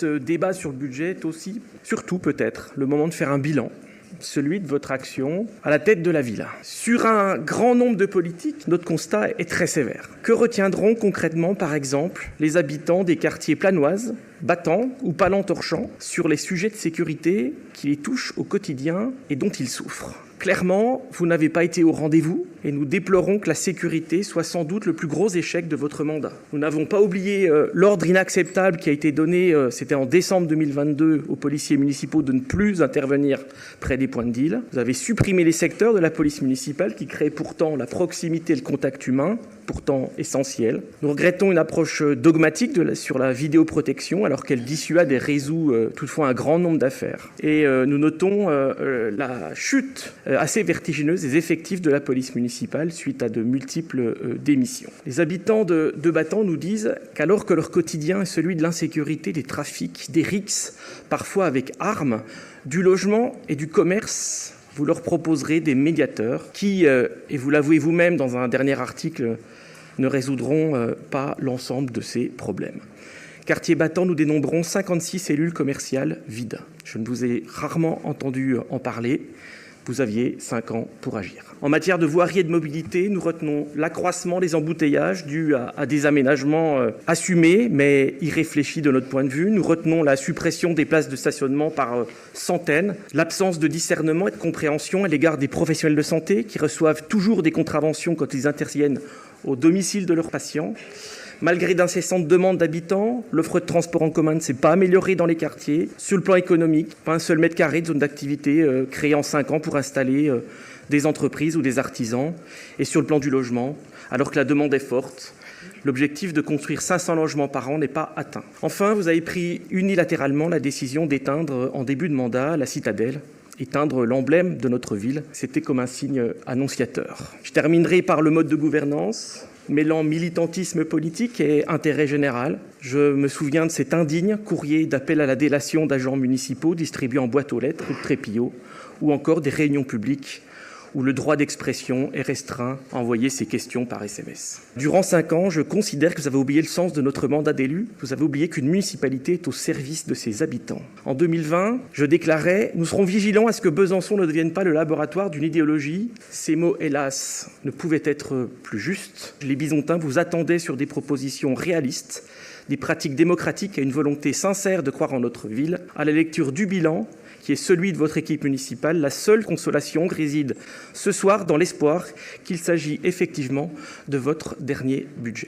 Ce débat sur le budget est aussi, surtout peut-être, le moment de faire un bilan, celui de votre action à la tête de la ville. Sur un grand nombre de politiques, notre constat est très sévère. Que retiendront concrètement, par exemple, les habitants des quartiers Planoise, Battant ou Palan-Torchamps sur les sujets de sécurité qui les touchent au quotidien et dont ils souffrent ? Clairement, vous n'avez pas été au rendez-vous et nous déplorons que la sécurité soit sans doute le plus gros échec de votre mandat. Nous n'avons pas oublié l'ordre inacceptable qui a été donné, c'était en décembre 2022, aux policiers municipaux de ne plus intervenir près des points de deal. Vous avez supprimé les secteurs de la police municipale qui créent pourtant la proximité et le contact humain, pourtant essentiel. Nous regrettons une approche dogmatique sur la vidéoprotection alors qu'elle dissuade et résout toutefois un grand nombre d'affaires. Et nous notons la chute assez vertigineuse des effectifs de la police municipale suite à de multiples démissions. Les habitants de Battant nous disent qu'alors que leur quotidien est celui de l'insécurité, des trafics, des rixes, parfois avec armes, du logement et du commerce, vous leur proposerez des médiateurs qui, et vous l'avouez vous-même dans un dernier article, ne résoudront pas l'ensemble de ces problèmes. Quartier Battant, nous dénombrons 56 cellules commerciales vides. Je ne vous ai rarement entendu en parler. Vous aviez 5 ans pour agir. En matière de voirie et de mobilité, nous retenons l'accroissement des embouteillages dû à des aménagements assumés mais irréfléchis de notre point de vue. Nous retenons la suppression des places de stationnement par centaines, l'absence de discernement et de compréhension à l'égard des professionnels de santé qui reçoivent toujours des contraventions quand ils interviennent au domicile de leurs patients. Malgré d'incessantes demandes d'habitants, l'offre de transport en commun ne s'est pas améliorée dans les quartiers. Sur le plan économique, pas un seul mètre carré de zone d'activité créé en 5 ans pour installer des entreprises ou des artisans. Et sur le plan du logement, alors que la demande est forte, l'objectif de construire 500 logements par an n'est pas atteint. Enfin, vous avez pris unilatéralement la décision d'éteindre en début de mandat la citadelle. Éteindre l'emblème de notre ville, c'était comme un signe annonciateur. Je terminerai par le mode de gouvernance, mêlant militantisme politique et intérêt général. Je me souviens de cet indigne courrier d'appel à la délation d'agents municipaux distribué en boîte aux lettres rue de Trépillot, ou encore des réunions publiques où le droit d'expression est restreint à envoyer ses questions par SMS. Durant 5 ans, je considère que vous avez oublié le sens de notre mandat d'élu. Vous avez oublié qu'une municipalité est au service de ses habitants. En 2020, je déclarais « Nous serons vigilants à ce que Besançon ne devienne pas le laboratoire d'une idéologie ». Ces mots, hélas, ne pouvaient être plus justes. Les Bisontins vous attendaient sur des propositions réalistes, des pratiques démocratiques et une volonté sincère de croire en notre ville. À la lecture du bilan, qui est celui de votre équipe municipale, la seule consolation réside ce soir dans l'espoir qu'il s'agit effectivement de votre dernier budget.